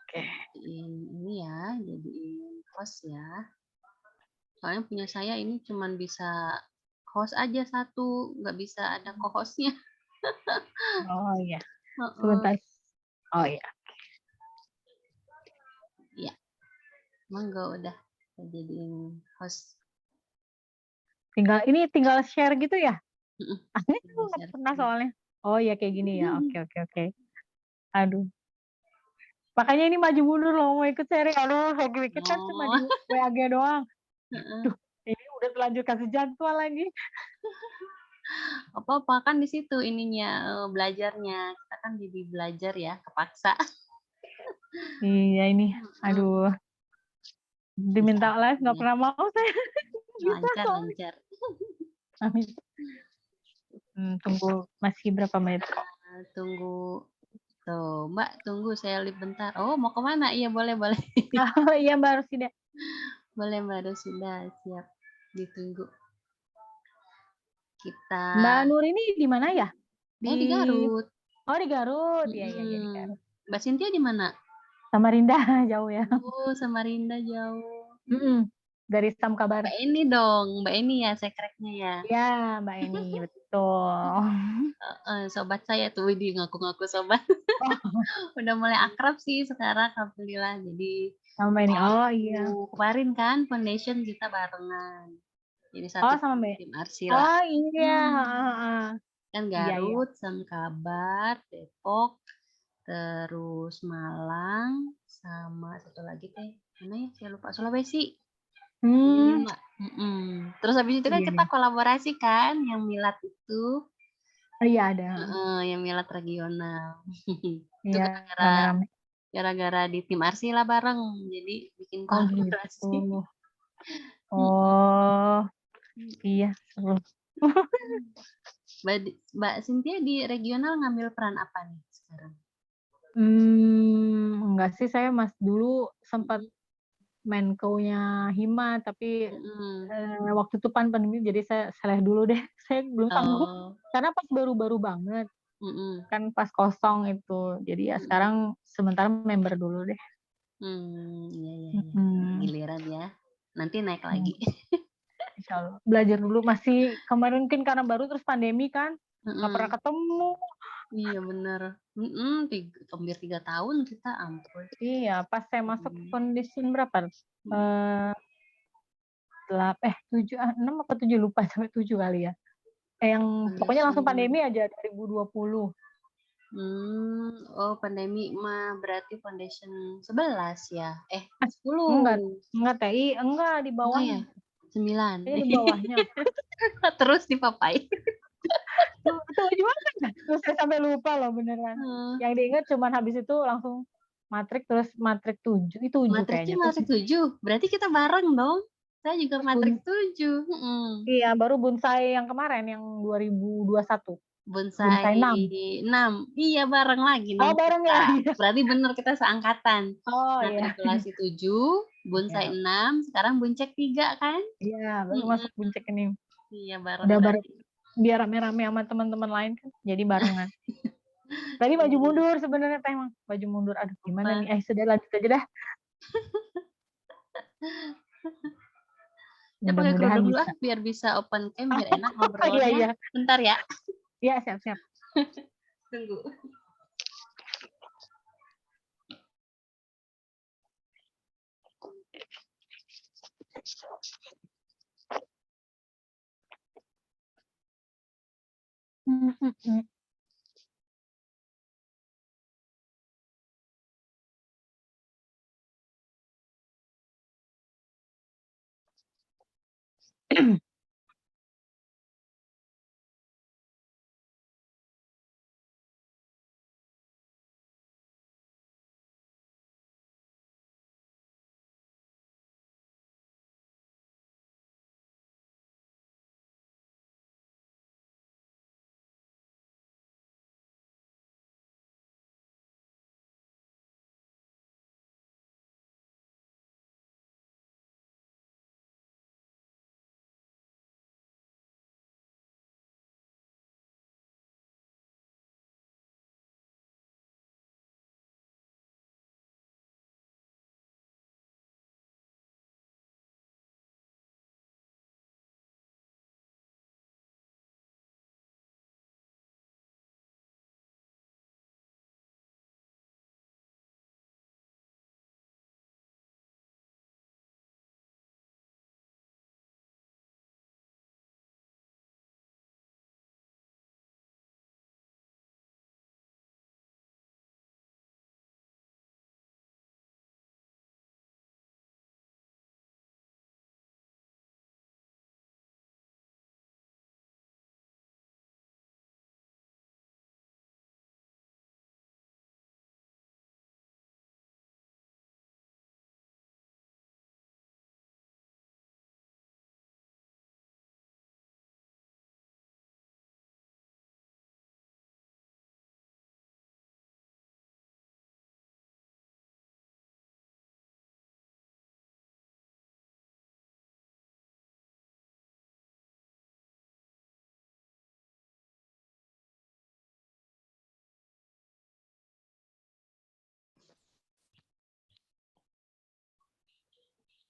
Oke. Ini ya, jadiin host ya. Soalnya punya saya ini cuman bisa host aja satu, nggak bisa ada co-host-nya. Oh, iya. Heeh. Sebentar. Oh, iya. Iya, monggo udah saya jadiin host. Tinggal share gitu ya? Mhm, Aku tinggal nggak share pernah screen. soalnya. Oh, ya kayak gini ya. Oke, oke, oke. Aduh. Makanya ini maju mundur loh mau ikut sharing. Aduh, lagi mikir kan cuma di Oh, WAG doang. heeh. Duh, ini udah terlanjur kasih jadwal lagi. Apa-apa, kan di situ ininya, belajarnya. Kita kan jadi belajar ya, kepaksa. Iya ini, Mhm, aduh, bisa diminta les nggak ya, pernah mau saya. Bisa lancar soalnya. lancar. Amin. Tunggu masih berapa menit kok. Tunggu tuh, Mbak, tunggu saya lihat bentar. Oh, mau ke mana? Iya, boleh boleh. Oh, iya Mbak Rosida. Boleh, Mbak Rosida, siap. Ditunggu. Kita Mbak Nur ini di mana ya? Di di Garut. oh di Garut. Iya, iya, iya di Mhm. Garut. Mbak Cynthia di mana? Samarinda jauh ya. Oh, Samarinda jauh. Mhm, dari Sam Kabar. Mbak Eni dong, Mbak Eni ya sekreknya ya? Iya, Mbak Eni, betul. Heeh, sobat saya tuh, widih ngaku-ngaku sobat. Oh, Udah mulai akrab sih sekarang alhamdulillah. Jadi sama Mbak Eni. Oh, waktu iya. kemarin kan foundation kita barengan. Jadi satu Oh, sama Mbak tim Arsila. oh, iya, Hmm, heeh, heeh. kan Iya, iya. Garut, Sangkabar, Depok, terus Malang, sama satu lagi teh, mana ya? Saya lupa, Sulawesi. Jadi Mmm, 5. Terus habis itu kan iya, kita iya. kolaborasi kan yang milad itu. Oh, iya ada, heeh. Heeh, yang milad regional. Itu Iya, gara-gara rame-rame. gara-gara di tim Arsila bareng, jadi bikin Oh, gitu. kolaborasi. Mhm, Oh, mhm. iya seru. Mbak Cynthia di regional ngambil peran apa nih sekarang? Enggak sih saya dulu sempat Mhm, Menko-nya Hima tapi, mhm. waktu itu pandemi jadi saya seleh dulu deh, saya belum sanggup. Oh, Karena pas baru-baru banget, mhm, kan pas kosong itu. Jadi ya mhm. sekarang sementara member dulu deh. Iya iya iya, nunggu Mhm, giliran ya, nanti naik mmm, lagi. insyaallah. Belajar dulu masih kemarin mungkin karena baru terus pandemi kan, nggak pernah Mhm, ketemu. iya bener, hampir 3 tahun kita, ampun. Iya, pas saya masuk Mhm, foundation berapa, mhm. eee, 7 6 apa 7 lupa sampai 7 kali ya. Yang pokoknya langsung Foundation. pandemi aja 2020. Oh, pandemi mah berarti foundation 11 ya? Eh, 10, enggak TI, enggak di enggak ya? bawahnya, 9. kayaknya di bawahnya. Terus dipapai. Tujuh banget dah, terus saya sampai lupa loh beneran. Heeh, Yang diingat cuman habis itu langsung matrik, terus matrik 7 7 matriknya kayaknya, terus masih 7, berarti kita bareng dong? Saya juga terus matrik 7, iya baru Bonsai yang kemarin yang 2021, Bonsai Bonsai 6. 6, iya bareng lagi Oh dong bareng ya? kita. Iya. Berarti bener kita seangkatan. Oh iya. Matrikulasi 7, Bonsai Iya 6, sekarang Buncek 3 kan? iya, baru Mhm, masuk Buncek ini. iya bareng Udah berarti. biar rame-rame sama teman-teman lain kan, jadi barengan. Tadi maju Iya, mundur sebenarnya teh mah, maju mundur, aduh gimana nih, apa. sudah lanjut aja dah, Saya pakai mudah-mudahan kerudung dulu bisa. biar bisa open cam, biar enak Iya ngobrolnya. iya, Bentar ya, iya siap siap. tunggu. Mhm mhm.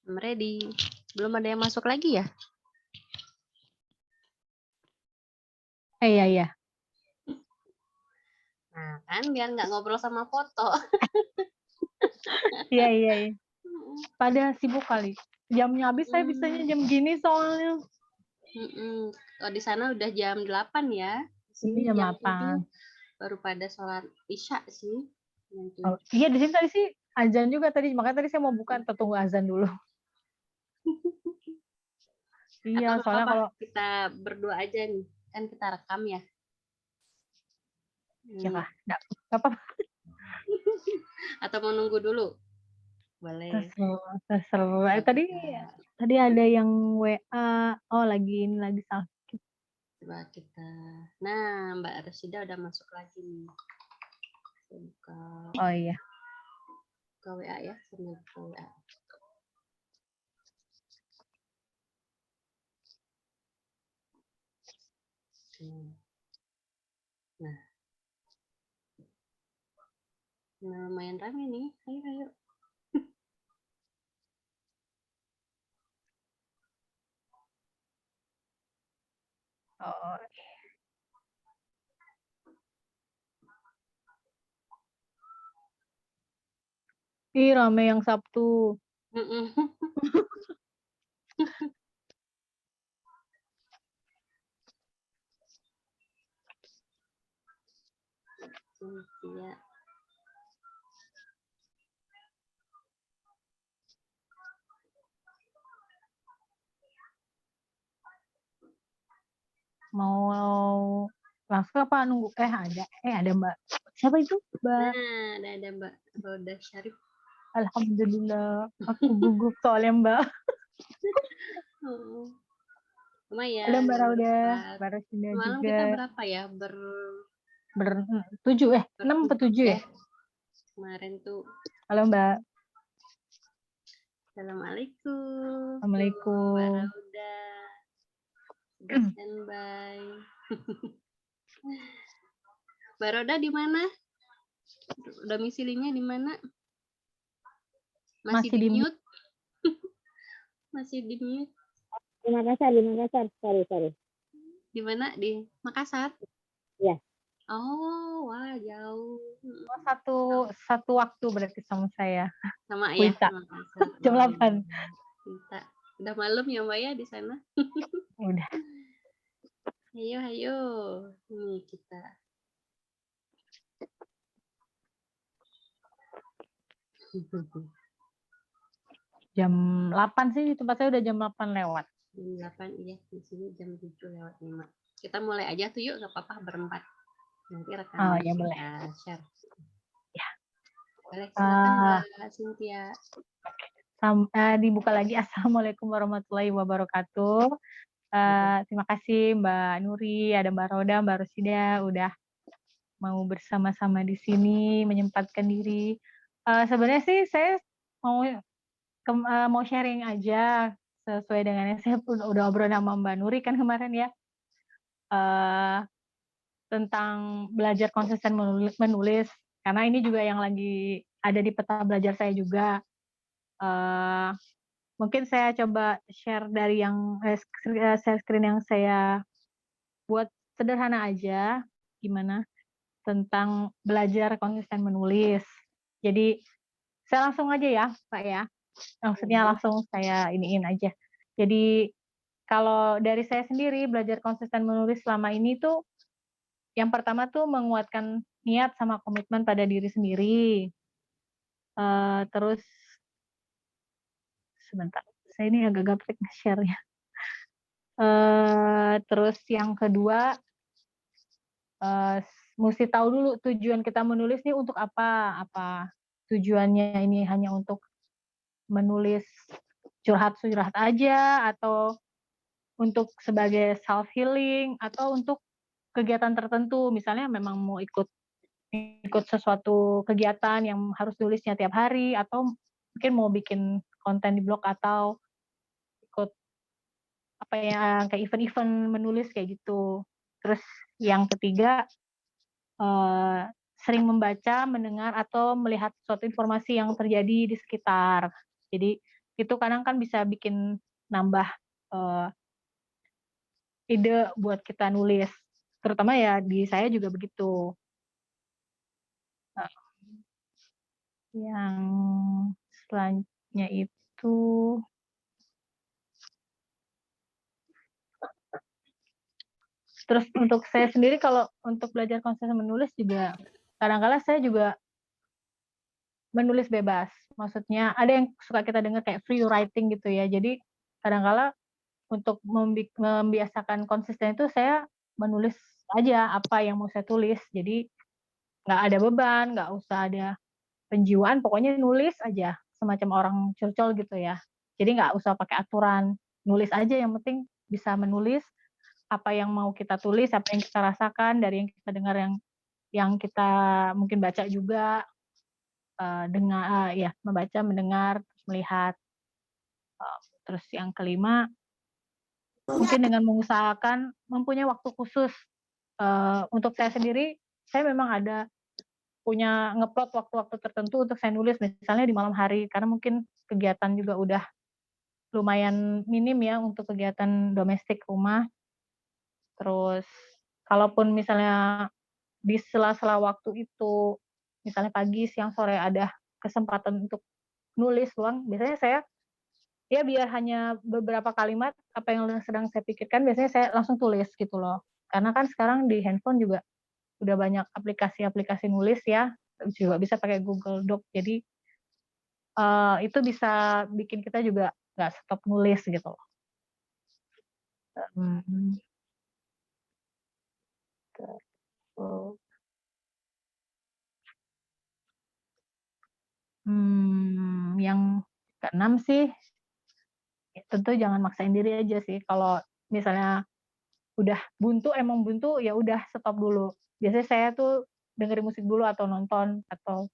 I'm ready. Belum ada yang masuk lagi ya? Iya, iya. Nah, kan biar nggak ngobrol sama foto. Iya, iya, iya. Pada sibuk kali. Jamnya habis saya bisanya jam gini soalnya. Oh, di sana udah jam 8 ya. Di sini Ini jam jam 8. 7 baru pada sholat Isya sih. Oh, iya di sini tadi sih azan juga tadi. Makanya tadi saya mau buka atau tunggu azan dulu. Atau Iya, nggak soalnya apa-apa, kalau kita berdua aja nih. Kan kita rekam ya. ya kah, enggak apa-apa. Atau mau nunggu dulu? Boleh. Terserah. Tadi ada yang WA. Oh, lagi sakit. Coba kita. Nah, Mbak Rasida udah masuk lagi nih. Saya buka. Oh iya. Buka WA ya, sambil buka WA. Nah, lumayan rame nih. Ayo, ayo. Oh. Ih, rame yang Sabtu. Cynthia. Mau langsung apa nunggu? Ada Mbak. Siapa itu? Mbak. Nah, ada Mbak Roda Syarif. Alhamdulillah. Aku gugup soalnya Mbak. Lumayan. Ada Mbak Rauda. Mbak Barasida Semalam juga. kita berapa ya? 6 atau 7 ya? Kemarin tuh. Halo Mbak. Assalamualaikum. Assalamualaikum. Mbak Rauda. Sudah standby. Mbak Roda di mana? Domisilinya di mana? Masih di mute? Masih di mute. Di Makassar. Sorry. Di mana? Di Makassar? Iya. Oh, wah jauh. Satu waktu berarti sama saya. Sama ya, Wita. Makassar. Jam 8. Wita. Udah malam ya Mbak ya di sana? Udah. Ayo. Nih kita. Jam 8 sih, tempat saya udah jam 8 lewat. Jam 8, iya. Di sini jam 7 lewat 5. Kita mulai aja tuh yuk, gak apa-apa berempat. Nanti rekaman ya boleh. kita share. Ya. Boleh, silakan Mbak Cynthia. Dibuka lagi. Assalamualaikum warahmatullahi wabarakatuh. Terima kasih Mbak Nuri, ada Mbak Roda, Mbak Rosida udah mau bersama-sama di sini menyempatkan diri. Sebenarnya sih saya mau sharing aja sesuai dengan yang saya udah obrol sama Mbak Nuri kan kemarin ya, tentang belajar konsisten menulis karena ini juga yang lagi ada di peta belajar saya juga. Mungkin saya coba share dari yang share screen yang saya buat sederhana aja gimana tentang belajar konsisten menulis. Jadi saya langsung aja ya Pak ya. Maksudnya langsung saya iniin aja. Jadi kalau dari saya sendiri belajar konsisten menulis selama ini tuh yang pertama tuh menguatkan niat sama komitmen pada diri sendiri. Terus sebentar, saya ini agak gaptek share-nya. Terus yang kedua, mesti tahu dulu tujuan kita menulis nih untuk apa. Tujuannya ini hanya untuk menulis curhat-curhat aja, atau untuk sebagai self healing, atau untuk kegiatan tertentu. Misalnya memang mau ikut sesuatu kegiatan yang harus tulisnya tiap hari, atau mungkin mau bikin konten di blog, atau ikut kayak event-event menulis kayak gitu. Terus yang ketiga, sering membaca, mendengar, atau melihat suatu informasi yang terjadi di sekitar. Jadi itu kadang kan bisa bikin nambah ide buat kita nulis. Terutama ya di saya juga begitu. Yang selanjutnya itu terus untuk saya sendiri kalau untuk belajar konsisten menulis juga kadang-kala saya juga menulis bebas. Maksudnya ada yang suka kita dengar kayak free writing gitu ya. Jadi kadang-kala untuk membiasakan konsisten itu saya menulis aja apa yang mau saya tulis. Jadi nggak ada beban, nggak usah ada penjiwaan, pokoknya nulis aja semacam orang curcol gitu ya. Jadi nggak usah pakai aturan, nulis aja yang penting bisa menulis apa yang mau kita tulis, apa yang kita rasakan dari yang kita dengar yang kita mungkin baca juga dengar ya membaca, mendengar, terus melihat. Terus yang kelima mungkin dengan mengusahakan mempunyai waktu khusus untuk saya sendiri, saya memang ada punya ngeplot waktu-waktu tertentu untuk saya nulis misalnya di malam hari karena mungkin kegiatan juga udah lumayan minim ya untuk kegiatan domestik rumah. Terus kalaupun misalnya di sela-sela waktu itu misalnya pagi, siang, sore ada kesempatan untuk nulis luang, biasanya saya ya biar hanya beberapa kalimat apa yang sedang saya pikirkan biasanya saya langsung tulis gitu loh. Karena kan sekarang di handphone juga udah banyak aplikasi-aplikasi nulis ya, juga bisa pakai Google Doc. Jadi itu bisa bikin kita juga nggak stop nulis gitu loh. Yang keenam sih tentu jangan maksain diri aja sih. Kalau misalnya udah buntu, emang buntu, ya udah stop dulu. Biasanya saya tuh dengerin musik dulu atau nonton atau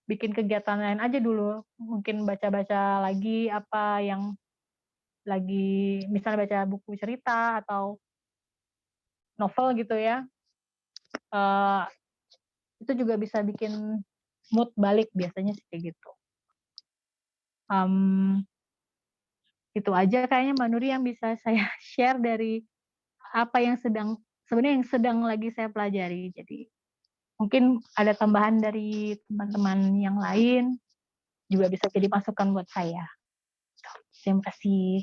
bikin kegiatan lain aja dulu. Mungkin baca-baca lagi apa yang lagi misalnya baca buku cerita atau novel gitu ya. Itu juga bisa bikin mood balik biasanya sih kayak gitu. Itu aja kayaknya Mbak Nuri yang bisa saya share dari apa yang sebenarnya yang sedang lagi saya pelajari. Jadi mungkin ada tambahan dari teman-teman yang lain juga bisa jadi masukan buat saya. Terima kasih.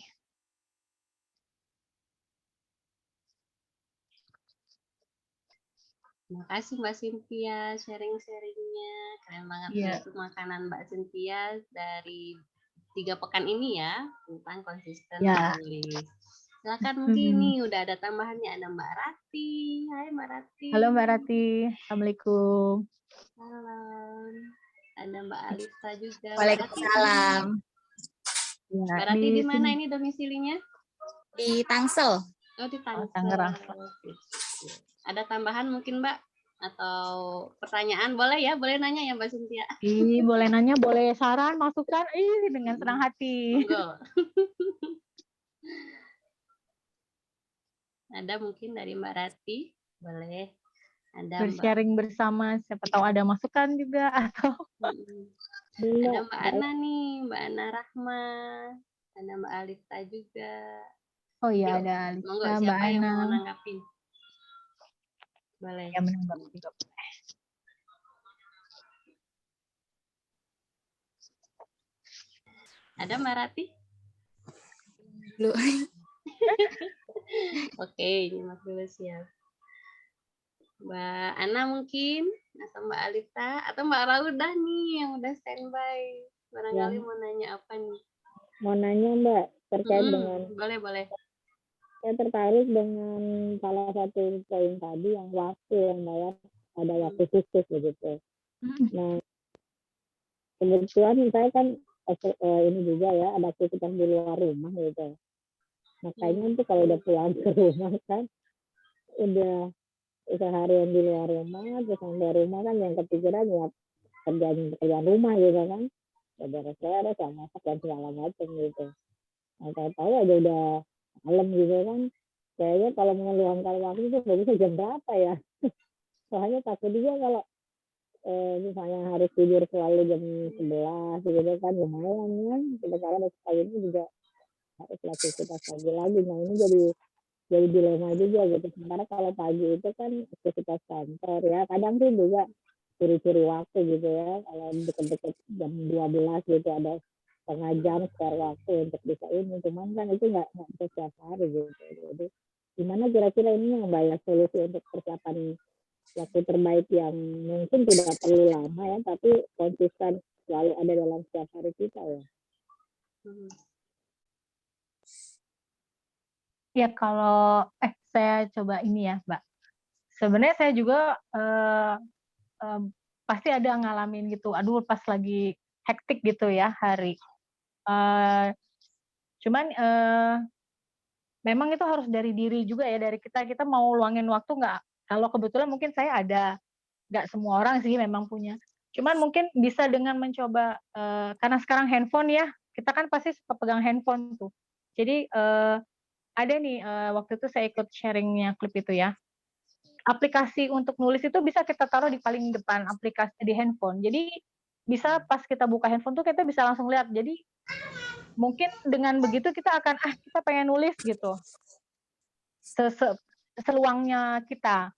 Terima kasih Mbak Cynthia sharing-sharingnya. Keren banget Iya. itu makanan Mbak Cynthia dari 3 pekan ini ya tentang konsisten Ya. menulis. Silakan mungkin nih udah ada tambahannya ada Mbak Rati. Hai Mbak Rati. Halo Mbak Rati. Assalamualaikum. Salam. Ada Mbak Alisa juga. Waalaikumsalam. Mbak Rati di mana ini domisilinya? Di Tangsel. Oh di Tangsel. Tangerang. Ada tambahan mungkin Mbak? Atau pertanyaan boleh ya? Boleh nanya ya Mbak Cynthia? Boleh nanya, boleh saran, masukan, dengan senang hati. Monggo. Ada mungkin dari Mbak Rati? Boleh. Ada Bersharing bersama, siapa tahu ada masukan juga atau ada Mbak Ana nih, Mbak Ana Rahma, ada Mbak Alita juga. Oh iya, Yuk, ada Alita, monggo Mbak siapa yang Ana. mau nanggapin? Boleh. Ya, menanggapi juga boleh. Ada Mbak Rati? Belum. Oke, nyimak dulu siap. Mbak Ana mungkin, atau Mbak Alita, atau Mbak Raudah nih yang udah standby. Barangkali mau nanya apa nih? Mau nanya Mbak, terkait dengan boleh. saya tertarik dengan salah satu poin tadi yang waktu yang Mbak ya, ada waktu khusus begitu. Nah, kebetulan saya kan ini juga ya ada aktivitas di luar rumah gitu. Makanya tuh kalau udah pulang ke rumah kan udah seharian di luar rumah, terus sampai rumah kan yang kepikiran ya kerjaan rumah gitu kan, beres-beres, masak dan segala macam gitu. Nah, tahu aja udah malam gitu kan, kayaknya kalau meluangkan waktu itu nggak bisa jam berapa ya. Soalnya takut juga kalau misalnya harus tidur selalu jam 11 gitu kan, lumayan kan. Sementara besok paginya juga harus aktivitas pagi lagi. Nah ini jadi dilema juga gitu. Sementara kalau pagi itu kan aktivitas kantor ya, kadang tuh juga curi-curi waktu gitu ya. Kalau deket-deket jam 12 gitu ada setengah jam spare waktu untuk bisa ini. Cuman kan itu nggak bisa setiap hari gitu. Jadi gimana kira-kira ini yang banyak solusi untuk persiapan waktu terbaik yang mungkin tidak perlu lama ya, tapi konsisten selalu ada dalam setiap hari kita ya. Hmm. Ya kalau saya coba ini ya, Mbak. Sebenarnya saya juga pasti ada ngalamin gitu. Aduh, pas lagi hektik gitu ya hari. Cuman memang itu harus dari diri juga ya, dari kita. Kita mau luangin waktu nggak? Kalau kebetulan mungkin saya ada, nggak semua orang sih memang punya. Cuman mungkin bisa dengan mencoba, karena sekarang handphone ya, kita kan pasti suka pegang handphone tuh. Jadi ada nih waktu itu saya ikut sharingnya klip itu ya. Aplikasi untuk nulis itu bisa kita taruh di paling depan aplikasi di handphone. Jadi bisa pas kita buka handphone tuh kita bisa langsung lihat. Jadi mungkin dengan begitu kita akan kita pengen nulis gitu. Seluangnya kita.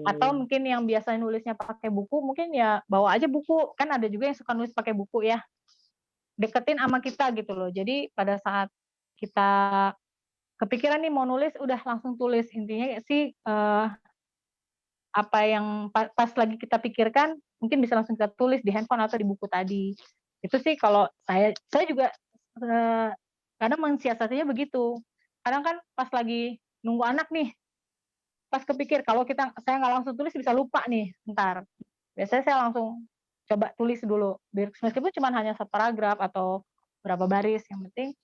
Atau mungkin yang biasa nulisnya pakai buku, mungkin ya bawa aja buku. Kan ada juga yang suka nulis pakai buku ya. Deketin sama kita gitu loh. Jadi pada saat kita kepikiran nih mau nulis, udah langsung tulis. Intinya sih apa yang pas lagi kita pikirkan, mungkin bisa langsung kita tulis di handphone atau di buku tadi. Itu sih kalau saya juga kadang mensiasatinya begitu. Kadang kan pas lagi nunggu anak nih, pas kepikir kalau saya nggak langsung tulis bisa lupa nih ntar. Biasanya saya langsung coba tulis dulu. Meskipun cuma hanya separagraf atau berapa baris, yang penting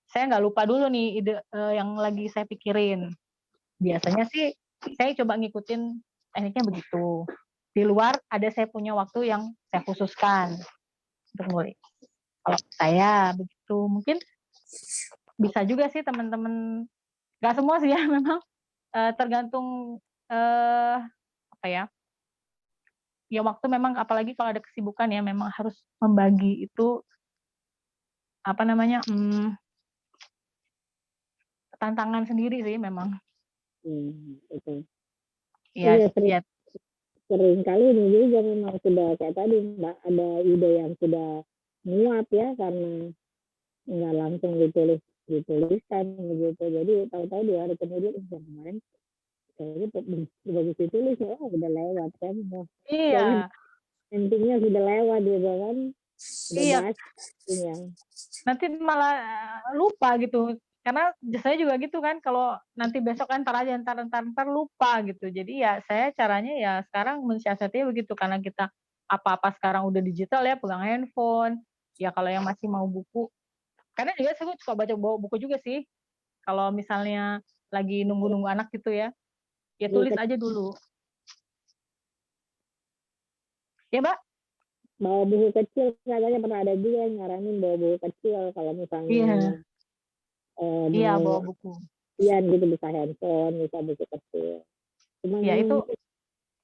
saya nggak lupa dulu nih ide yang lagi saya pikirin. Biasanya sih saya coba ngikutin tekniknya begitu. Di luar ada saya punya waktu yang saya khususkan untuk nulis. Kalau saya begitu, mungkin bisa juga sih teman-teman, nggak semua sih ya memang tergantung apa ya, ya waktu memang apalagi kalau ada kesibukan ya memang harus membagi itu apa namanya tantangan sendiri sih memang. Betul. Iya, Iya, sering kali ini juga memang sudah kayak tadi Mbak, ada ide yang sudah muat ya karena nggak langsung dituliskan gitu. Jadi tahu-tahu 2 hari kemudian kemarin kayaknya bagus ditulis ya, udah lewat kan. Iya. Intinya sudah lewat juga kan. Udah Iya. bahas intinya. Nanti malah lupa gitu. Karena saya juga gitu kan, kalau nanti besok ntar aja, ntar lupa gitu. Jadi ya saya caranya ya sekarang mensiasatinya begitu, karena kita apa-apa sekarang udah digital ya, pegang handphone. Ya kalau yang masih mau buku, karena juga saya suka bawa buku juga sih. Kalau misalnya lagi nunggu-nunggu anak gitu ya tulis aja dulu. Ya Mbak? Bawa buku kecil, katanya pernah ada juga yang nyaranin bawa buku kecil kalau misalnya Iya, bawa buku. Iya gitu, bisa handphone, bisa buku kecil. Cuma ya itu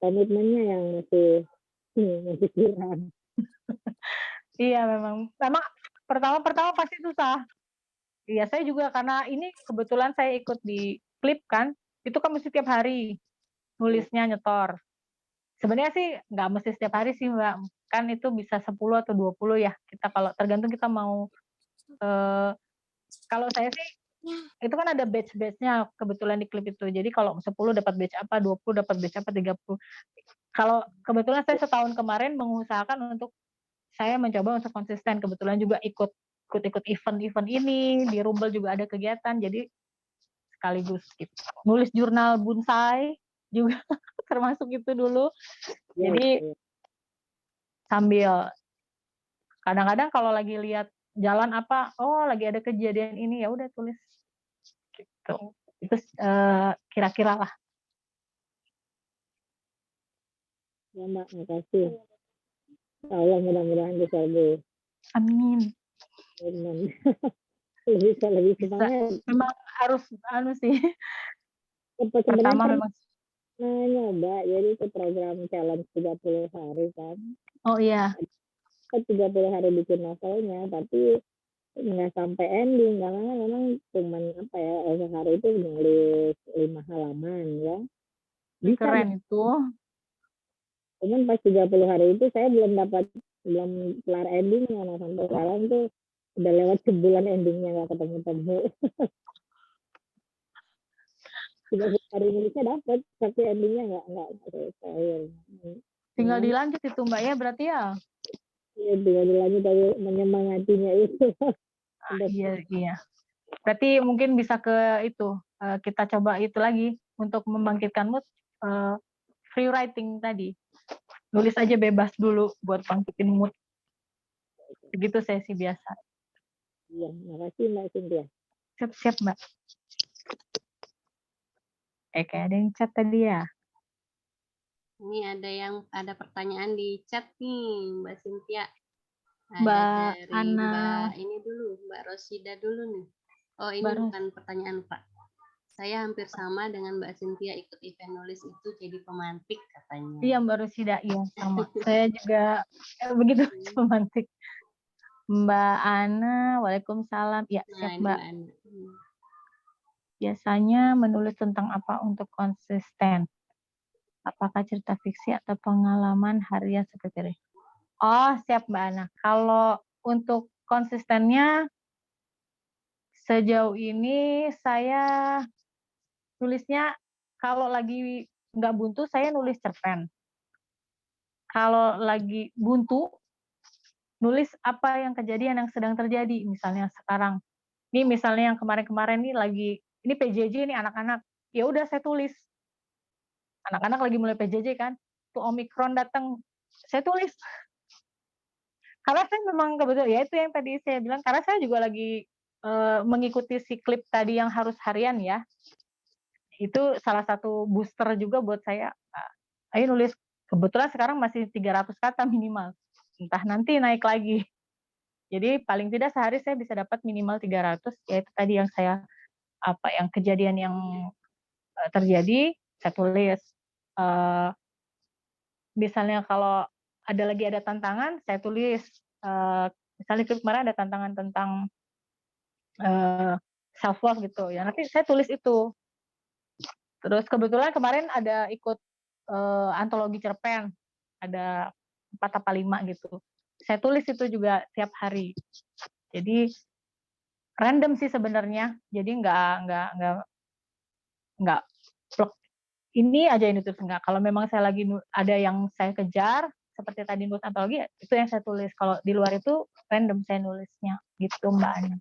komitmennya yang masih kurang. Iya memang pertama pasti susah. Iya saya juga, karena ini kebetulan saya ikut di klip kan, itu kan mesti tiap hari nulisnya nyetor. Sebenarnya sih nggak mesti setiap hari sih Mbak, kan itu bisa 10 atau 20 ya, kita kalau tergantung kita mau kalau saya sih itu kan ada batch-batch-nya kebetulan di klip itu. Jadi kalau 10 dapat batch apa, 20 dapat batch apa, 30. Kalau kebetulan saya setahun kemarin mengusahakan untuk saya mencoba untuk konsisten. Kebetulan juga ikut event-event ini, di Rumble juga ada kegiatan, jadi sekaligus gitu. Nulis jurnal bonsai juga termasuk itu dulu. Jadi sambil kadang-kadang kalau lagi lihat jalan apa, oh lagi ada kejadian ini, ya udah tulis gitu. Itu kira-kira lah. Ya Mbak, makasih. Allah mudah-mudahan bisa lebih. Amin. lebih semangat. Memang harus sih. Pertama memang nyoba, jadi itu program challenge 30 hari kan. Oh iya, 30 hari bikin novelnya, tapi nggak sampai ending karena memang cuman apa ya, sehari itu nulis 5 halaman ya. Bisa keren itu. cuman pas 30 hari itu saya belum kelar endingnya. Nah sampai sekarang tuh udah lewat sebulan endingnya nggak ketemu-temu. 30 hari nulisnya dapat, tapi endingnya nggak selesai. Tinggal Cuman dilanjut itu Mbak ya berarti ya. ya tinggal dilanjut tapi menyemangatinya itu. Iya, iya. Berarti mungkin bisa ke itu, kita coba itu lagi untuk membangkitkan mood, free writing tadi. Nulis aja bebas dulu buat bangkitin mood. Begitu sesi biasa. Iya, makasih Mbak Cynthia. Siap-siap Mbak. Kayak ada yang chat tadi ya. Ini ada pertanyaan di chat nih, Mbak Cynthia. Ada Mbak dari Ana. Mbak ini dulu, Mbak Rosida dulu nih. Oh, ini Mbak bukan pertanyaan, Pak. Saya hampir sama dengan Mbak Cynthia, ikut event nulis itu jadi pemantik katanya. Iya Mbak Rosida, iya sama. Saya juga begitu pemantik. Mbak Ana, waalaikumsalam. Ya, Nah, siap ini Mbak. Mbak Ana. Biasanya menulis tentang apa untuk konsisten? Apakah cerita fiksi atau pengalaman harian seperti ini? Oh, siap Mbak Ana. Kalau untuk konsistennya, sejauh ini saya tulisnya kalau lagi nggak buntu, saya nulis cerpen. Kalau lagi buntu, nulis apa yang kejadian yang sedang terjadi. Misalnya sekarang, ini misalnya yang kemarin-kemarin nih lagi, ini PJJ nih anak-anak, ya udah saya tulis. Anak-anak lagi mulai PJJ kan, tuh Omikron datang, saya tulis. Karena saya memang kebetulan, ya itu yang tadi saya bilang, karena saya juga lagi mengikuti si klip tadi yang harus harian ya. Itu salah satu booster juga buat saya. Ayo nulis, kebetulan sekarang masih 300 kata minimal. Entah nanti naik lagi. Jadi paling tidak sehari saya bisa dapat minimal 300, yaitu tadi yang saya yang kejadian yang terjadi saya tulis. Misalnya kalau ada tantangan saya tulis. Misalnya kemarin ada tantangan tentang self love gitu ya, nanti saya tulis itu. Terus kebetulan kemarin ada ikut antologi cerpen, ada 4 apa 5 gitu. Saya tulis itu juga tiap hari. Jadi random sih sebenarnya. Jadi nggak plek ini aja ini terus enggak. Kalau memang saya lagi ada yang saya kejar seperti tadi nulis antologi, itu yang saya tulis. Kalau di luar itu random saya nulisnya gitu Mbak Ani.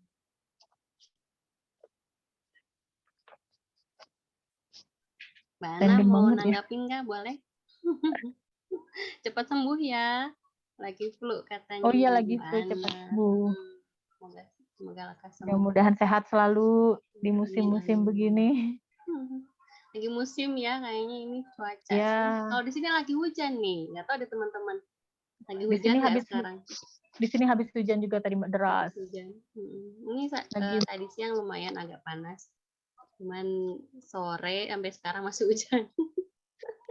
Mbak Ana mau nanggapin nggak? Boleh? Cepat sembuh ya. Lagi flu katanya. Oh iya lagi flu, cepat sembuh. Semoga lekas sembuh. Mudah-mudahan sehat selalu di musim-musim begini. Lagi musim ya kayaknya ini cuaca. Ya. Kalau di sini lagi hujan nih, nggak tahu ada teman-teman. Lagi hujan di sini nggak sekarang? Di sini habis hujan juga tadi Mbak, deras. Hujan. Ini tadi siang lumayan agak panas. Cuman sore sampai sekarang masih hujan.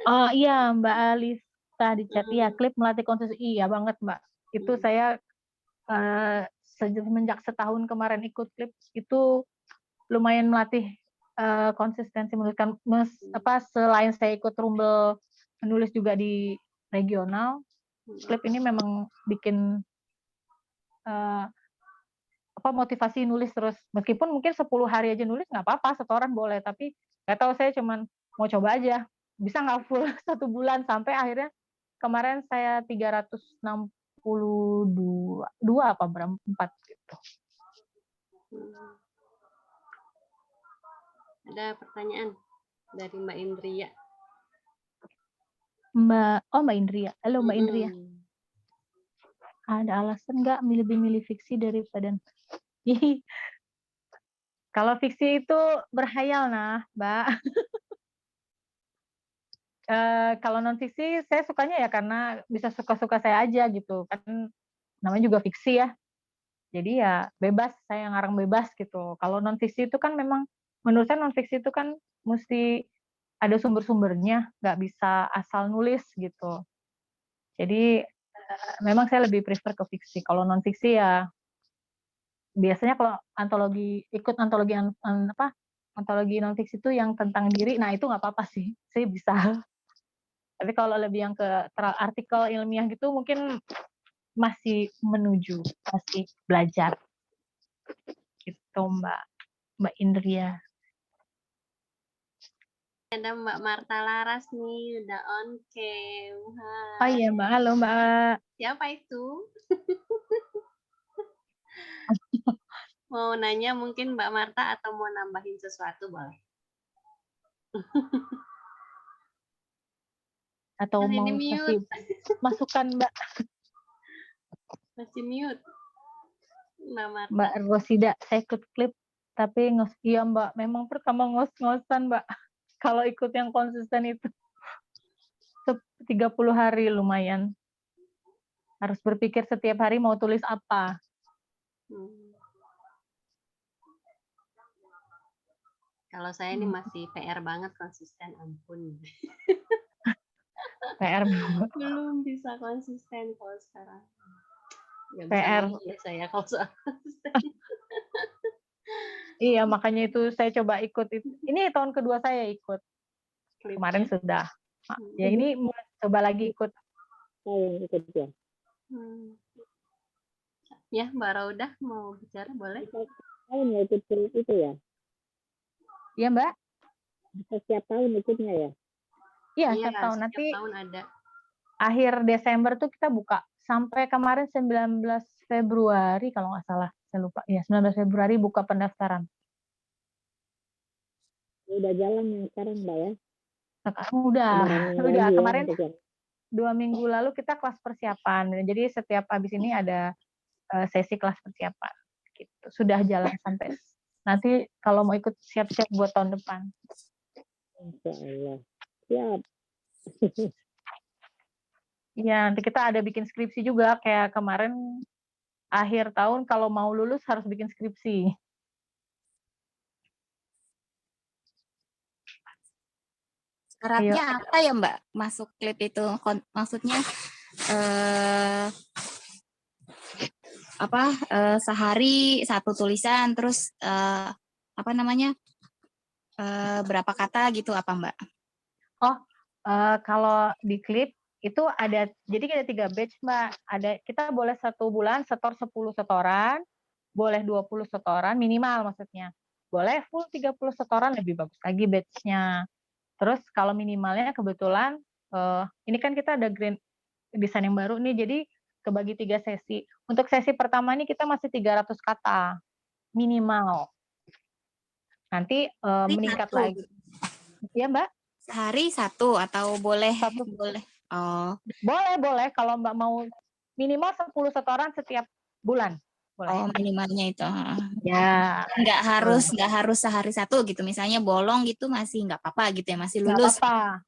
Oh iya Mbak Alisa di chat, ya klip melatih konsistensi, iya banget Mbak. Itu saya semenjak setahun kemarin ikut klip itu lumayan melatih konsistensi menuliskan. Selain saya ikut Rumble menulis juga di regional, klip ini memang bikin motivasi nulis terus. Meskipun mungkin 10 hari aja nulis nggak apa-apa, setoran boleh, tapi nggak tahu, saya cuman mau coba aja bisa nggak full 1 bulan, sampai akhirnya kemarin saya 362 apa berapa 4 gitu. Ada pertanyaan dari Mbak Indria. Mbak Indria. Halo Mbak Indria. Ada alasan nggak lebih milih fiksi daripada kalau fiksi itu berhayal Mbak. Kalau non fiksi saya sukanya ya karena bisa suka-suka saya aja gitu kan, namanya juga fiksi ya. Jadi ya bebas, saya ngarang bebas gitu. Kalau non fiksi itu kan memang menurut saya non fiksi itu kan mesti ada sumber-sumbernya, nggak bisa asal nulis gitu. Jadi memang saya lebih prefer ke fiksi. Kalau non fiksi ya biasanya kalau ikut antologi antologi non fiksi itu yang tentang diri, nah itu nggak apa-apa sih, saya bisa. Tapi kalau lebih yang ke artikel ilmiah gitu mungkin masih masih belajar gitu Mbak Indria. Ada Mbak Marta Laras nih, udah on cam. Oh iya Mbak, halo Mbak. Siapa itu? Mau nanya mungkin Mbak Marta atau mau nambahin sesuatu boleh? Atau Kan mau ini kasih mute. masukan Mbak? Masih mute. Mbak Marta. Mbak Rosida, saya ikut klip tapi iya Mbak, memang pertama ngos-ngosan Mbak. Kalau ikut yang konsisten itu 30 hari lumayan. Harus berpikir setiap hari mau tulis apa. Kalau saya ini masih PR banget konsisten, ampun. PR banget. Belum bisa konsisten kalau sekarang. Nggak bisa PR. ngomong ya saya kalau soal konsisten. Iya, makanya itu saya coba ikut. Ini tahun kedua saya ikut. Klipnya. Kemarin sudah. Ya ini mau coba lagi ikut. Saya ikut ya. Ya, Mbak Raudah mau bicara boleh? Tahun ya ikut klip itu ya? Iya Mbak? Bisa setiap tahun ikutnya ya? Iya, Iya, setiap tahun. Nanti tahun ada. akhir Desember tuh kita buka. Sampai kemarin 19 Februari kalau nggak salah. Saya lupa. Ya, 19 Februari buka pendaftaran. Udah jalan yang sekarang Mbak ya? Sekarang udah lagi kemarin ya, 2 minggu lalu kita kelas persiapan. Jadi setiap habis ini ada sesi kelas persiapan. Gitu. Sudah jalan sampai nanti kalau mau ikut siap-siap buat tahun depan. Insya Allah. Siap. Iya, nanti kita ada bikin skripsi juga kayak kemarin akhir tahun kalau mau lulus harus bikin skripsi. Syaratnya apa ya Mbak masuk klip itu? Maksudnya sehari satu tulisan terus berapa kata gitu apa Mbak? Kalau di klip itu jadi ada 3 batch Mbak. Kita boleh 1 bulan setor 10 setoran, boleh 20 setoran minimal maksudnya. Boleh full 30 setoran lebih bagus lagi batch-nya. Terus kalau minimalnya kebetulan ini kan kita ada grand desain yang baru nih, jadi kebagi 3 sesi. Untuk sesi pertama ini kita masih 300 kata minimal. Nanti meningkat lagi. Iya Mbak? Sehari 1 atau boleh? 1. Boleh. Oh. Boleh kalau Mbak mau minimal 10 setoran setiap bulan. Boleh. Oh, minimalnya itu. Ya. Nggak harus sehari 1 gitu. Misalnya bolong gitu masih nggak apa-apa gitu ya, masih lulus. Nggak apa-apa.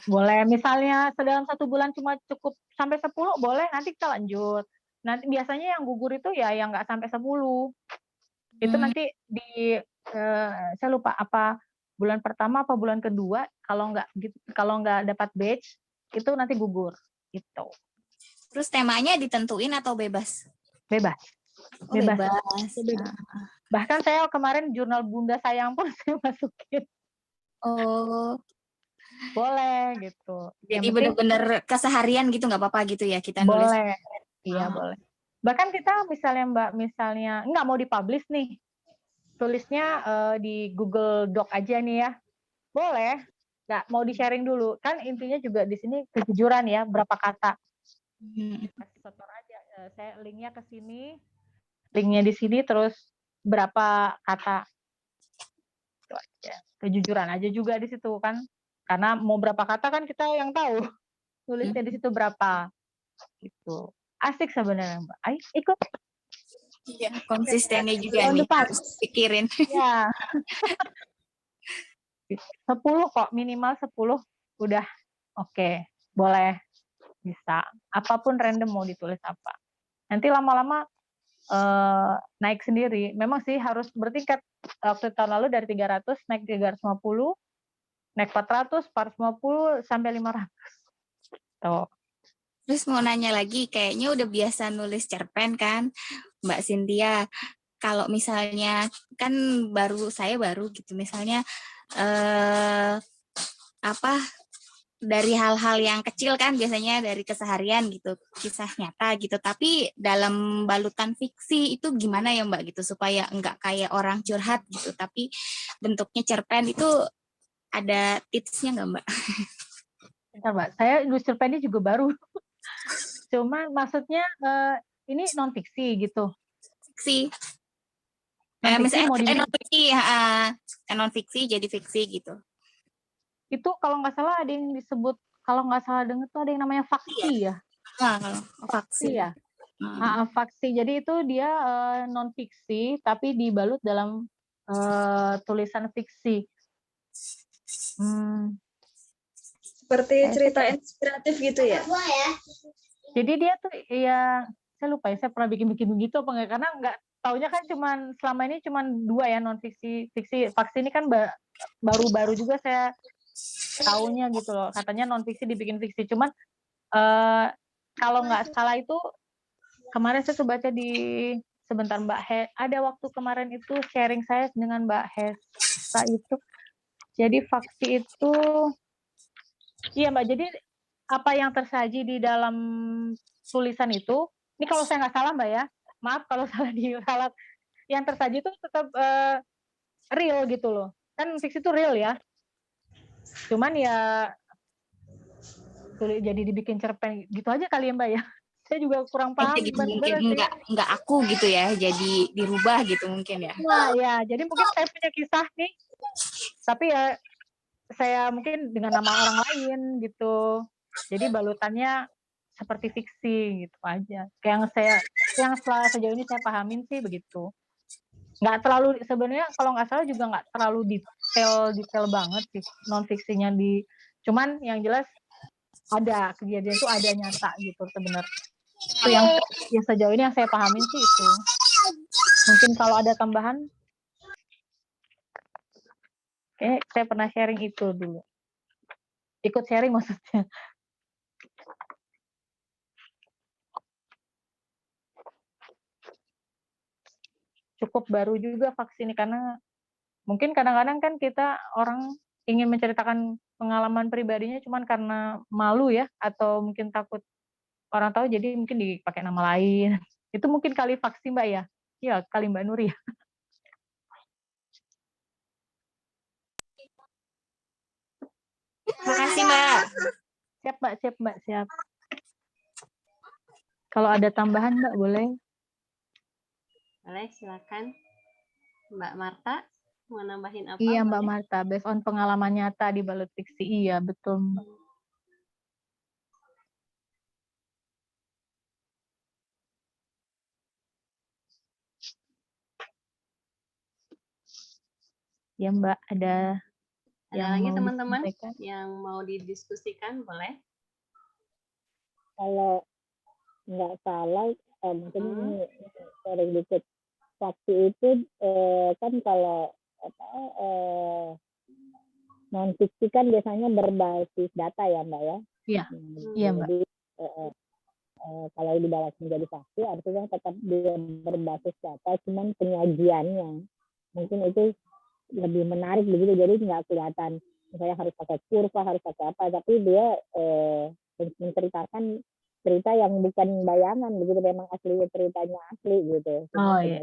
Boleh. Misalnya dalam 1 bulan cuma cukup sampai 10, boleh. Nanti kita lanjut. Nanti biasanya yang gugur itu ya yang nggak sampai 10. Itu nanti saya lupa apa bulan pertama apa bulan kedua kalau nggak dapat batch itu nanti gugur gitu. Terus temanya ditentuin atau bebas? Bebas. Oh, bebas. Bahkan saya kemarin jurnal Bunda Sayang pun saya masukin. Oh. Boleh gitu. Jadi benar-benar keseharian gitu nggak apa-apa gitu ya kita nulis? Boleh. Iya boleh. Bahkan kita misalnya nggak mau dipublish nih, tulisnya di Google Doc aja nih ya, boleh. Nggak mau di-sharing dulu. Kan intinya juga di sini kejujuran ya, berapa kata. Kasih setor aja. Saya linknya ke sini, linknya di sini, terus berapa kata. Itu aja. Kejujuran aja juga di situ kan. Karena mau berapa kata kan kita yang tahu. Tulisnya di situ berapa. Gitu. Asik sebenarnya Mbak. Ayo ikut. Iya, konsistennya juga nih harus pikirin. Iya. 10 kok, minimal 10 udah oke. Boleh. Bisa. Apapun random mau ditulis apa. Nanti lama-lama naik sendiri. Memang sih harus bertingkat. Waktu tahun lalu dari 300 naik 350, naik 400, 450 sampai 500. Tuh. Terus mau nanya lagi, kayaknya udah biasa nulis cerpen kan, Mbak Cynthia. Kalau misalnya kan saya baru gitu, misalnya apa dari hal-hal yang kecil kan biasanya dari keseharian gitu, kisah nyata gitu. Tapi dalam balutan fiksi itu gimana ya Mbak gitu supaya enggak kayak orang curhat gitu, tapi bentuknya cerpen itu ada tipsnya nggak Mbak? Bentar, Mbak. Saya nulis cerpennya juga baru. Cuma maksudnya ini non fiksi gitu. Fiksi. Non fiksi mau non fiksi, non fiksi jadi fiksi gitu. Itu kalau nggak salah ada yang disebut, kalau nggak salah dengar tuh ada yang namanya faksi ya. Kalau Faksi ya. Faksi. Jadi itu dia non fiksi tapi dibalut dalam tulisan fiksi. Seperti cerita inspiratif gitu ya? Jadi dia tuh ya, saya lupa ya, saya pernah bikin begitu apa enggak, karena nggak taunya kan selama ini cuman 2 ya, non fiksi, fiksi. Faksi ini kan baru-baru juga saya taunya gitu loh, katanya non fiksi dibikin fiksi. Cuman kalau nggak salah itu kemarin saya tuh baca di sebentar Mbak ada waktu kemarin itu sharing saya dengan Mbak Hesa itu. Jadi faksi itu, iya Mbak, jadi apa yang tersaji di dalam tulisan itu, ini kalau saya nggak salah Mbak ya, maaf kalau salah, yang tersaji itu tetap real gitu loh. Kan fiksi itu real ya. Cuman ya jadi dibikin cerpen gitu aja kali ya Mbak ya. Saya juga kurang paham mungkin enggak aku gitu ya, jadi dirubah gitu mungkin ya. Nah ya, jadi mungkin saya punya kisah nih, tapi ya saya mungkin dengan nama orang lain gitu. Jadi balutannya seperti fiksi gitu aja. Yang sejauh ini saya pahamin sih begitu. Nggak terlalu, sebenarnya kalau nggak salah juga nggak terlalu detail banget sih non fiksinya cuman yang jelas ada kejadian itu, ada nyata gitu sebenarnya. Itu yang sejauh ini yang saya pahamin sih itu. Mungkin kalau ada tambahan, saya pernah sharing itu dulu. Ikut sharing maksudnya. Cukup baru juga vaksin ini, karena mungkin kadang-kadang kan kita orang ingin menceritakan pengalaman pribadinya cuman karena malu ya, atau mungkin takut orang tahu, jadi mungkin dipakai nama lain. Itu mungkin kali vaksin Mbak ya? Iya kali Mbak Nuri ya. Makasih Mbak. Siap Mbak, siap. Kalau ada tambahan Mbak boleh. Boleh, silakan. Mbak Marta, mau nambahin apa? Iya Mbak Marta, based on pengalaman nyata di balut fiksi, iya betul Mbak. Ya Mbak, ada yang lagi mau teman-teman disampaikan? Yang mau didiskusikan, boleh? Kalau nggak salah, mungkin ini sharing dikit. Faksi itu kan kalau non fiksi kan biasanya berbasis data ya Mbak ya. Iya, iya Mbak. Jadi kalau dibalas menjadi faksi artinya tetap dia berbasis data, cuman penyajiannya mungkin itu lebih menarik begitu, jadi nggak kelihatan misalnya harus pakai kurva, harus pakai apa, tapi dia menceritakan cerita yang bukan bayangan begitu, memang asli ceritanya asli gitu. Oh iya.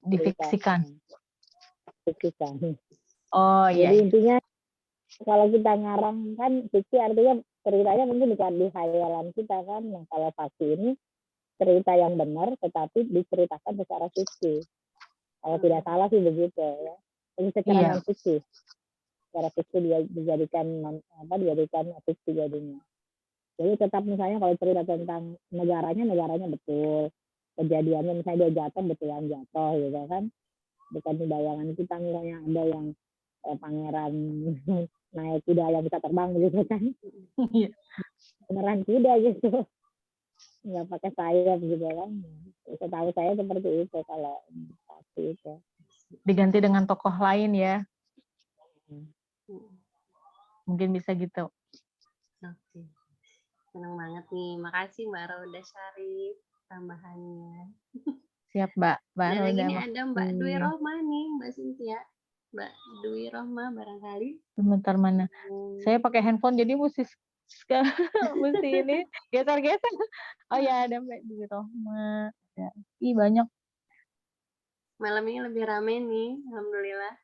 Difiksikan. Oh iya. Jadi intinya kalau kita ngarang kan fiksi artinya ceritanya mungkin bukan di khayalan kita kan. Nah kalau faksi ini cerita yang benar tetapi diceritakan secara fiksi. Kalau tidak salah sih begitu ya. Ini secara non fiksi. Secara fiksi dia dijadikan fiksi jadinya. Jadi tetap misalnya kalau cerita tentang negaranya betul. Kejadiannya misalnya dia jatuh, betulan jatuh gitu kan. Bukan di bayangan kita misalnya ada yang pangeran naik kuda yang bisa terbang gitu kan. Beneran kuda gitu. Nggak pakai sayap gitu kan. Setahu saya seperti itu kalau pasti itu. Diganti dengan tokoh lain ya. Mungkin bisa gitu. Oke. Senang banget nih. Makasih Mbak Rauda Syarif tambahannya. Siap, Mbak. Mbak Dan yang Roda, ini ada Mbak Dwi makasih. Rohma nih, Mbak Cynthia. Mbak Dwi Rohma barangkali. Sebentar mana? Saya pakai handphone jadi mesti mesti ini geser-geser. Oh ya, ada Mbak Dwi Rohma. Ya. Ih, banyak. Malam ini lebih rame nih, alhamdulillah.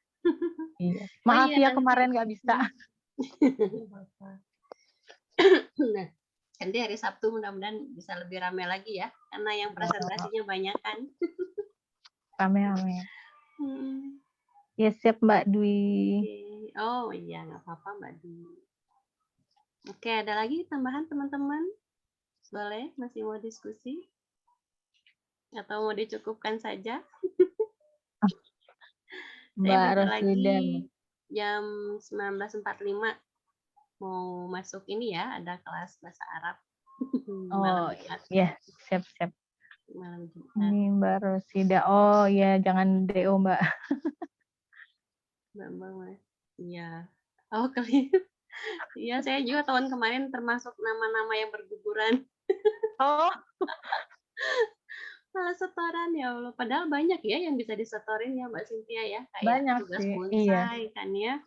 Iya. Oh Maaf iya, ya nanti. kemarin nggak bisa. Nah, nanti hari Sabtu mudah-mudahan bisa lebih rame lagi ya, karena yang presentasinya banyak kan. Rame-rame. Hmm. Ya siap Mbak Dwi. Oke. Oh iya, nggak apa-apa Mbak Dwi. Oke, ada lagi tambahan teman-teman? Boleh, masih mau diskusi? Atau mau dicukupkan saja? Saya Mbak bentar Rosida. lagi jam 19.45 mau masuk ini ya, ada kelas bahasa Arab. Oh Malam Jumat. iya, siap-siap. Malam Jumat. Ini Mbak Rosida. Oh ya, jangan DO Mbak. Mbak. Iya. Oh, kalian. Iya, saya juga tahun kemarin termasuk nama-nama yang berguguran. Oh, Malah setoran ya Allah. Padahal banyak ya yang bisa disetorin ya Mbak Cynthia ya. Kayak banyak tugas sih. Iya. bonsai kan ya.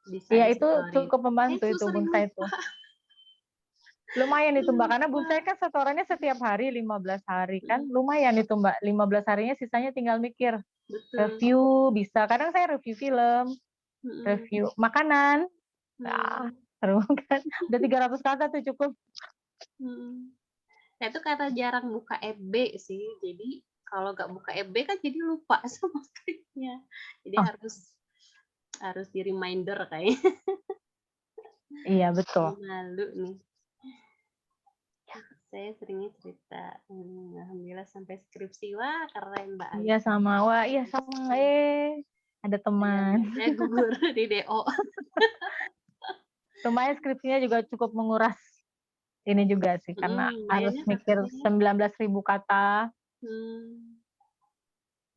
Bisa Iya, itu disetorin. cukup membantu Saya itu sering bonsai itu. lupa. Lumayan itu Mbak, karena bonsai kan setorannya setiap hari 15 hari kan. Lumayan itu Mbak, 15 harinya sisanya tinggal mikir. Betul. Review bisa. Kadang saya review film, review makanan. Nah, seru kan. Udah 300 kata tuh cukup. Saya tuh kata jarang buka FB sih. Jadi kalau nggak buka FB kan jadi lupa sama skripnya. Jadi harus di reminder kayaknya. Iya, betul. Malu nih. Saya seringnya cerita. Alhamdulillah sampai skripsi. Wah, keren Mbak. Iya sama. Wah, iya sama. Ada teman. Saya gugur di DO. Lumayan skripsinya juga cukup menguras ini juga sih, karena harus mikir 19.000 kata.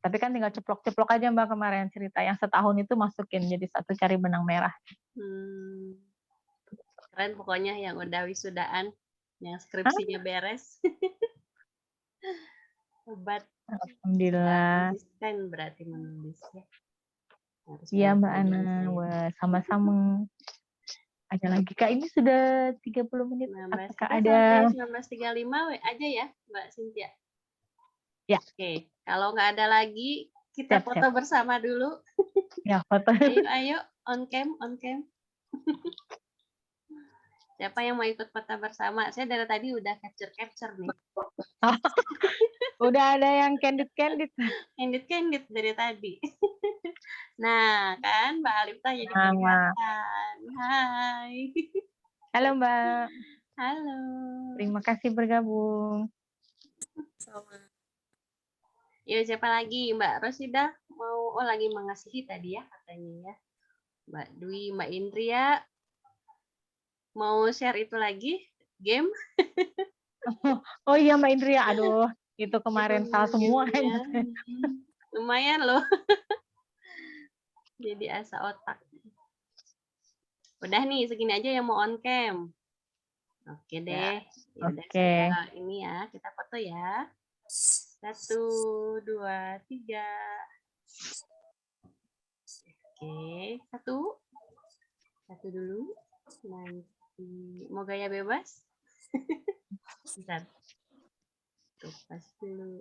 Tapi kan tinggal ceplok-ceplok aja Mbak kemarin cerita. Yang setahun itu masukin jadi satu cari benang merah. Keren pokoknya yang udah wisudaan. Yang skripsinya beres. Hebat. Alhamdulillah. Konsisten berarti menulisnya. Iya Mbak Ana. Wah, sama-sama. Ada lagi Kak, ini sudah 30 menit. Apakah ada? 19.35 aja ya Mbak Cynthia. Ya. Oke, kalau nggak ada lagi kita foto bersama dulu. Ya, foto. Ayo on cam. Siapa yang mau ikut foto bersama? Saya dari tadi udah capture nih. Udah ada yang candid. Candid dari tadi. Nah, kan Mbak Alifta jadi kelihatan. Hai. Halo Mbak. Halo. Terima kasih bergabung. Ya, siapa lagi? Mbak Rosida mau lagi mengasihi tadi ya katanya ya. Mbak Dwi, Mbak Indria mau share itu lagi game? Oh iya Mbak Indria, aduh itu kemarin salah semua. Lumayan loh. Jadi asa otak. Udah nih segini aja yang mau on cam. Oke deh. Oke. Ini ya kita foto ya. 1, 2, 3. Oke, satu dulu. Nanti mau gaya bebas? Bentar. Tuh, pas dulu.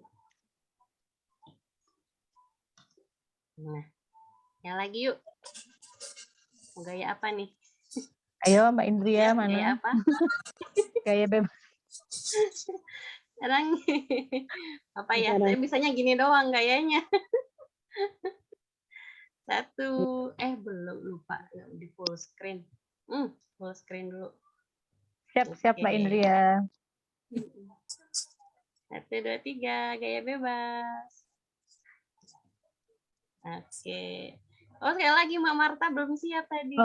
Nah, yang lagi yuk. Mau gaya apa nih? Ayo Mbak Indria, mana? Gaya apa? Gaya bebas. Sekarang apa ya? Saya bisanya gini doang gayanya. 1, belum lupa di full screen. Full screen dulu. Siap Mbak Indria. 1, 2, 3, gaya bebas. Oke. Oh, sekali lagi Mbak Marta belum siap tadi.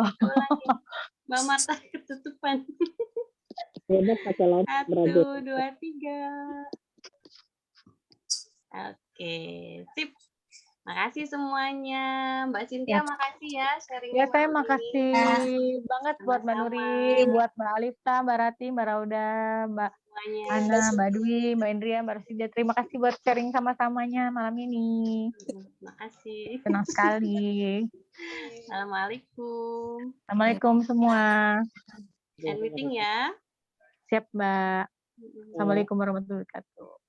Mbak Marta ketutupan. 1, 2, 3. Oke, sip. Makasih semuanya. Mbak Cynthia makasih ya sharing. Ya, saya makasih banget buat Mbak Sama-sama. Nuri, buat Mbak Alifta, Mbak Rati, Mbak Rauda, Mbak Semuanya. Ana, Mbak Dwi, Mbak Indria, Mbak Rosida. Terima kasih buat sharing sama-samanya malam ini. Makasih. Senang sekali. Assalamualaikum. Assalamualaikum semua. End meeting ya. Siap, Mbak. Assalamualaikum warahmatullahi wabarakatuh.